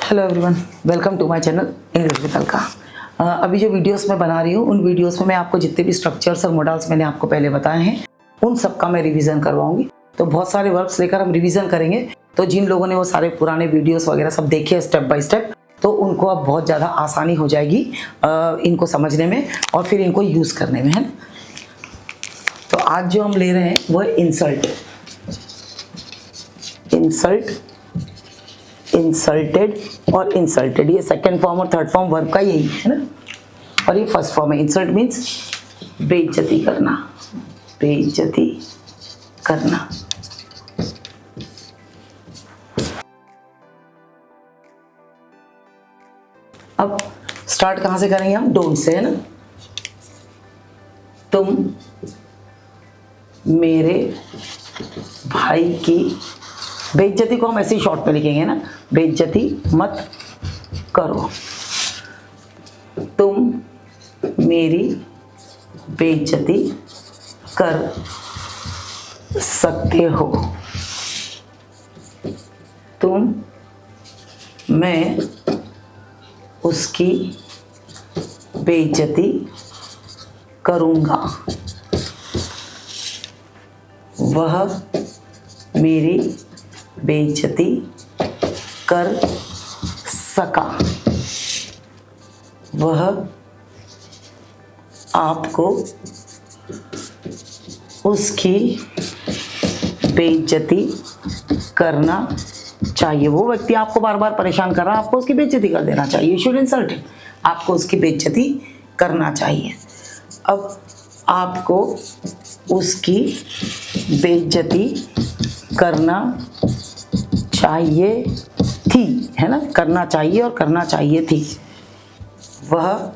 Hello everyone, welcome to my channel English with Alka. अभी जो videos मैं बना रही हूँ उन वीडियोस में मैं आपको जितने भी स्ट्रक्चर्स और मॉडल्स मैंने आपको पहले बताए हैं उन सब का मैं रिवीजन करवाऊंगी। तो बहुत सारे वर्ब्स लेकर हम रिवीजन करेंगे। तो जिन लोगों ने वो सारे पुराने वीडियोस वगैरह सब देखे स्टेप बाय स्टेप, तो उनको अब बहुत ज़्यादा आसानी हो जाएगी इनको समझने में और फिर इनको यूज़ करने में, है ना। तो आज जो हम ले रहे हैं वो है इंसल्ट, इंसल्टेड और इंसल्टेड। ये सेकंड फॉर्म और थर्ड फॉर्म वर्ब का यही है ना, और ये फर्स्ट फॉर्म है। इंसल्ट मीन्स बेइज्जती करना, बेइज्जती करना। अब स्टार्ट कहाँ से करेंगे हम? डोंट से, है ना। तुम मेरे भाई की बेइज्जती को हम ऐसे ही शॉर्ट पे लिखेंगे ना, बेइज्जती मत करो। तुम मेरी बेइज्जती कर सकते हो। मैं उसकी बेइज्जती करूँगा, वह मेरी बेइज्जती कर सका। वह आपको उसकी बेइज्जती करना चाहिए। वो व्यक्ति आपको बार बार परेशान कर रहा है, आपको उसकी बेइज्जती कर देना चाहिए। यू शुड इंसल्ट हिम, आपको उसकी बेइज्जती करना चाहिए। अब आपको उसकी बेइज्जती करना चाहिए थी, है ना, करना चाहिए और करना चाहिए थी। वह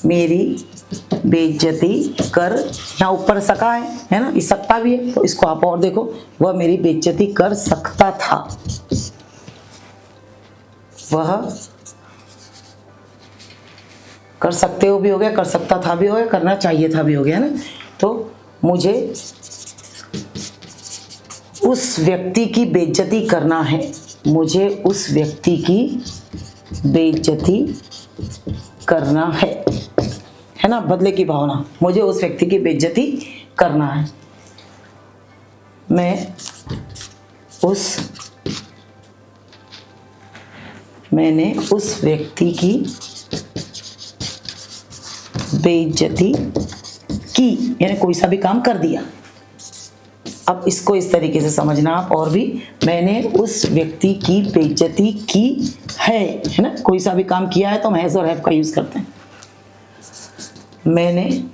मेरी बेइज्जती कर, यहाँ ऊपर सका है ना, इस सकता भी है तो इसको आप और देखो, वह मेरी बेइज्जती कर सकता था। वह कर सकते हो भी हो गया, कर सकता था भी हो गया, करना चाहिए था भी हो गया, है ना। तो मुझे उस व्यक्ति की बेइज्जती करना है, मुझे उस व्यक्ति की बेइज्जती करना है ना, बदले की भावना, मुझे उस व्यक्ति की बेइज्जती करना है। मैंने उस व्यक्ति की बेइज्जती की, यानी कोई सा भी काम कर दिया। अब इसको इस तरीके से समझना आप और भी, मैंने उस व्यक्ति की बेइज्जती की है ना, कोई सा भी काम किया है तो हम हैज और हैव का यूज करते हैं। मैंने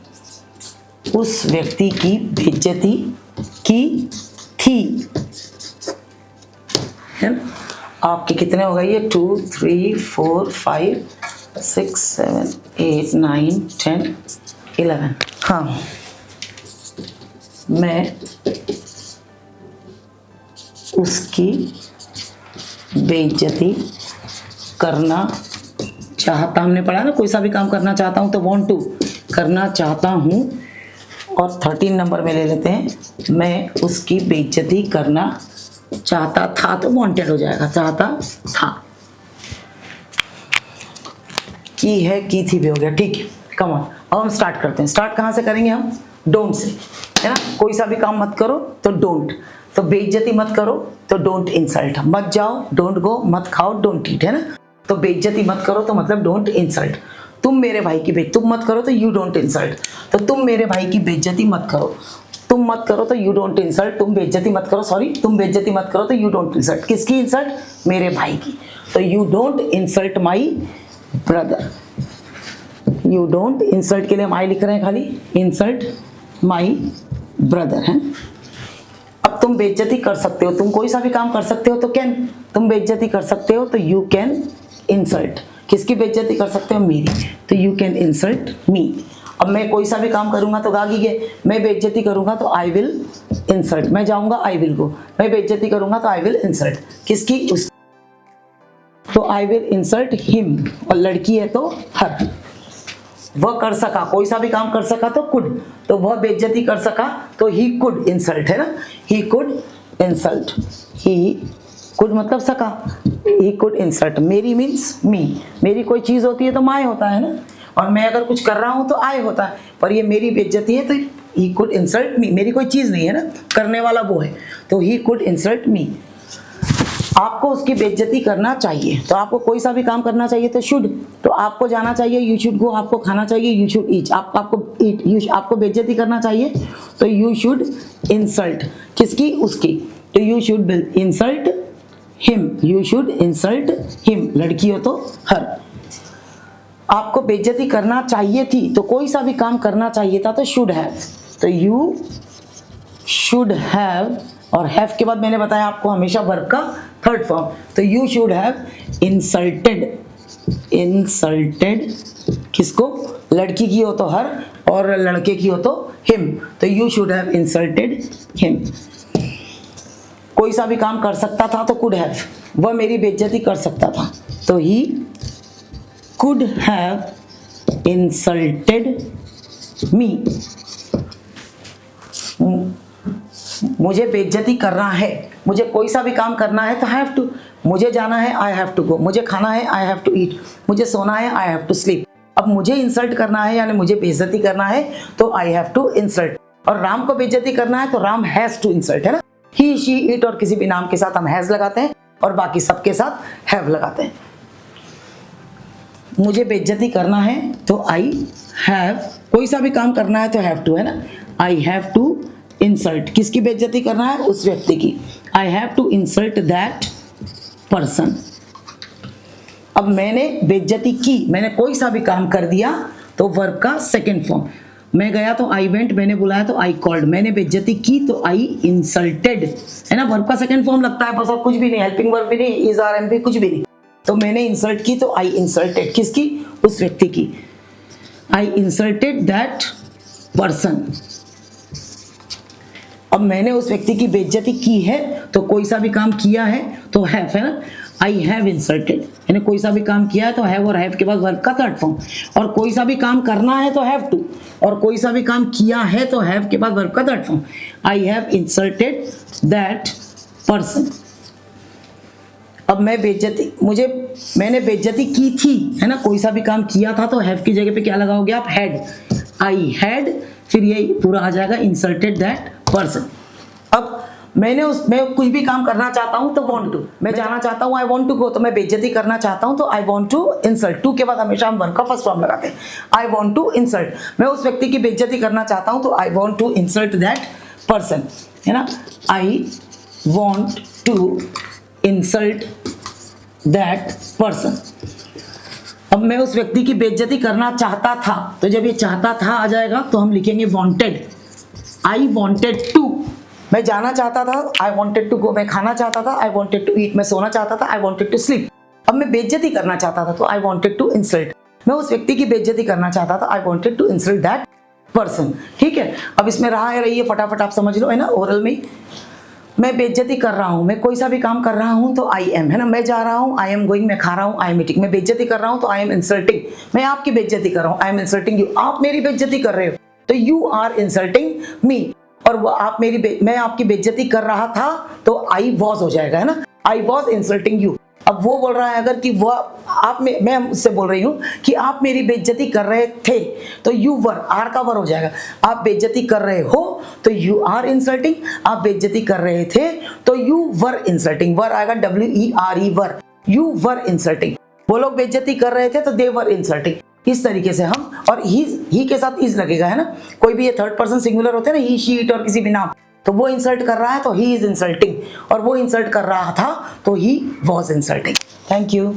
उस व्यक्ति की बेइज्जती की थी, है ना। आपके कितने हो गए ये? 2 3 4 5 6 7 8 9 10 11। हाँ, मैं उसकी बेइज्जती करना चाहता, हमने पढ़ा ना, कोई सा भी काम करना चाहता हूँ तो वांट टू, करना चाहता हूँ। और 13 नंबर में ले लेते हैं, मैं उसकी बेइज्जती करना चाहता था, तो वांटेड हो जाएगा, चाहता था। की है, की थी भी हो गया, ठीक है। कम ऑन, अब हम स्टार्ट करते हैं। स्टार्ट कहाँ से करेंगे हम? डोंट से, है ना। कोई सा भी काम मत करो तो डोंट, तो बेइज्जती मत करो तो डोंट इंसल्ट, मत जाओ डोंट गो, मत खाओ डोंट ईट, है ना। तो बेइज्जती मत करो तो मतलब डोंट इंसल्ट। तुम मेरे भाई की तुम मत करो तो यू डोंट इंसल्ट, तो तुम मेरे भाई की बेइज्जती मत करो। तुम मत करो तो यू डोंट इंसल्ट, तुम बेइज्जती मत करो, सॉरी, तुम बेइज्जती मत करो तो यू डोंट इंसल्ट। किसकी इंसल्ट? मेरे भाई की। तो you don't insult my brother. You don't insult के लिए हम आई लिख रहे हैं खाली, इंसल्ट माई ब्रदर, है। अब तुम बेइज्जती कर सकते हो, तुम कोई सा भी काम कर सकते हो तो कैन, तुम बेइज्जती कर सकते हो तो यू कैन इंसल्ट। किसकी बेइज्जती कर सकते हो? मेरी, तो यू कैन इंसल्ट मी। अब मैं कोई सा भी काम करूंगा तो गागी के, मैं बेइज्जती करूंगा तो आई विल इंसल्ट, मैं जाऊंगा आई विल गो, मैं बेइज्जती करूंगा तो आई विल इंसल्ट। किसकी? उस, तो आई विल इंसल्ट हिम, और लड़की है तो हर। वह कर सका, कोई सा भी काम कर सका तो कुड, तो वह बेइज्जती कर सका तो ही कुड इंसल्ट, है ना, he could insult, he could मतलब सका, ही कुड इंसल्ट, मेरी मीन्स मी, मेरी कोई चीज़ होती है तो माय होता है ना, और मैं अगर कुछ कर रहा हूँ तो आई होता है, पर ये मेरी बेइज्जती है तो ही कुड इंसल्ट मी, मेरी कोई चीज़ नहीं है ना, करने वाला वो है, तो ही कुड इंसल्ट मी। आपको उसकी बेइज्जती करना चाहिए, तो आपको कोई सा भी काम करना चाहिए तो शुड, तो आपको जाना चाहिए यू शुड गो, आपको खाना चाहिए यू शुड ईट, आपको ईट, आपको बेइज्जती करना चाहिए तो यू शुड इंसल्ट, किसकी, उसकी, तो you should insult him, you should insult him, लड़की हो तो हर। आपको बेइज्जती करना चाहिए थी, तो कोई सा भी काम करना चाहिए था तो शुड हैव, तो यू शुड हैव, और हैव के बाद मैंने बताया आपको हमेशा वर्ब का थर्ड फॉर्म, तो you should have insulted, insulted किसको, लड़की की हो तो हर और लड़के की हो तो हिम, तो you should have insulted him. कोई सा भी काम कर सकता था तो कुड हैव, वह मेरी बेइज्जती कर सकता था तो he could have insulted me. मुझे बेइज्जती करना है, मुझे कोई सा भी काम करना है तो हैव टू, मुझे जाना है आई हैव टू गो, मुझे खाना है आई हैव टू ईट, मुझे सोना है आई हैव टू स्लीप। अब मुझे इंसल्ट करना है यानी मुझे बेइज्जती करना है तो आई हैव टू इंसल्ट, और राम को बेइज्जती करना है तो राम हैज टू इंसल्ट, है ना, ही शी इट, और किसी भी नाम के साथ हम हैज लगाते हैं और बाकी सबके साथ हैव लगाते हैं। मुझे बेइज्जती करना है तो आई हैव, कोई सा भी काम करना है तो हैव टू, है ना, आई हैव टू इंसल्ट, किसकी बेइज्जती करना है, उस व्यक्ति की, I have to insult that person. अब मैंने बेइज्जती की, मैंने कोई सा भी काम कर दिया तो वर्ब का सेकंड फॉर्म, मैं गया तो आई वेंट, मैंने बुलाया तो आई कॉल्ड, मैंने बेइज्जती की तो आई इंसल्टेड, है ना, वर्ब का सेकंड फॉर्म लगता है, बस और कुछ भी नहीं, हेल्पिंग वर्ब भी नहीं, इज आर एम भी कुछ भी नहीं, तो मैंने इंसल्ट की तो आई इंसल्टेड, किसकी, उस व्यक्ति की, आई इंसल्टेड दैट पर्सन। अब मैंने उस व्यक्ति की बेइज्जती की है तो कोई सा भी काम किया है तो हैव, है ना, आई हैव इंसल्टेड, यानी कोई सा भी काम किया है तो हैव, और हैव के बाद वर्ब का थर्ड फॉर्म, और कोई सा भी काम करना है तो हैव टू, और कोई सा भी काम किया है तो हैव के बाद वर्ब का third form, I have insulted that person. अब मैं बेइज्जती, मैंने बेइज्जती की थी, है ना, कोई सा भी काम किया था तो हैव की जगह पे क्या लगाओगे आप, हैड, आई हैड, फिर ये पूरा आ जाएगा इंसल्टेड दैट पर्सन। अब मैं कुछ भी काम करना चाहता हूं तो वांट टू, मैं जाना चाहता हूं आई वांट टू गो, तो मैं बेइज्जती करना चाहता हूं तो I want to insult, to के बाद हमेशा हम वर्ब का फर्स्ट फॉर्म लगाते हैं, आई वांट टू इंसल्ट, मैं उस व्यक्ति की बेइज्जती करना चाहता हूं तो I want to insult that person, है ना, I want to insult that person. अब मैं उस व्यक्ति की बेइज्जती करना चाहता था, तो जब ये चाहता था आ जाएगा तो हम लिखेंगे वांटेड, आई वांटेड टू, मैं जाना चाहता था आई वांटेड टू गो, मैं खाना चाहता था आई वांटेड टू ईट, मैं सोना चाहता था आई वांटेड टू स्लीप। अब मैं बेइज्जती करना चाहता था तो आई वांटेड टू इंसल्ट, मैं उस व्यक्ति की बेइज्जती करना चाहता था I wanted to insult that person. ठीक है, अब इसमें रहा है, रही है, फटाफट आप समझ लो, है ना, ओरल में मैं बेइज्जती कर रहा हूँ, मैं कोई सा भी काम कर रहा हूँ तो आई एम, है ना, मैं जा रहा हूँ आई एम गोइंग, मैं खा रहा हूँ आई एम ईटिंग, मैं बेइज्जती कर रहा हूँ तो आई एम इंसल्टिंग, मैं आपकी बेइज्जती कर रहा हूँ आई एम इंसल्टिंग यू, आप मेरी बेइज्जती कर रहे हो तो यू आर इंसल्टिंग मी, और मैं आपकी बेइज्जती कर रहा था तो आई वॉज हो जाएगा, है ना, आई वॉज इंसल्टिंग यू। अब वो बोल रहा है अगर कि वो आप मैं उससे बोल रही हूँ कि आप मेरी बेइज्जती कर रहे थे तो यू वर, आर का वर हो जाएगा, आप बेइज्जती कर रहे हो तो यू आर इंसल्टिंग, आप बेइज्जती कर रहे थे तो यू वर इंसल्टिंग, वर आएगा WERE were, you were insulting, वो लोग बेइज्जती कर रहे थे तो दे वर इंसल्टिंग, इस तरीके से हम, और ही के साथ इज लगेगा, है ना, कोई भी ये थर्ड पर्सन सिंगुलर होते हैं ना, ही शी इट और किसी भी नाम, तो वो इंसल्ट कर रहा है तो ही इज इंसल्टिंग, और वो इंसल्ट कर रहा था तो he was insulting. Thank you.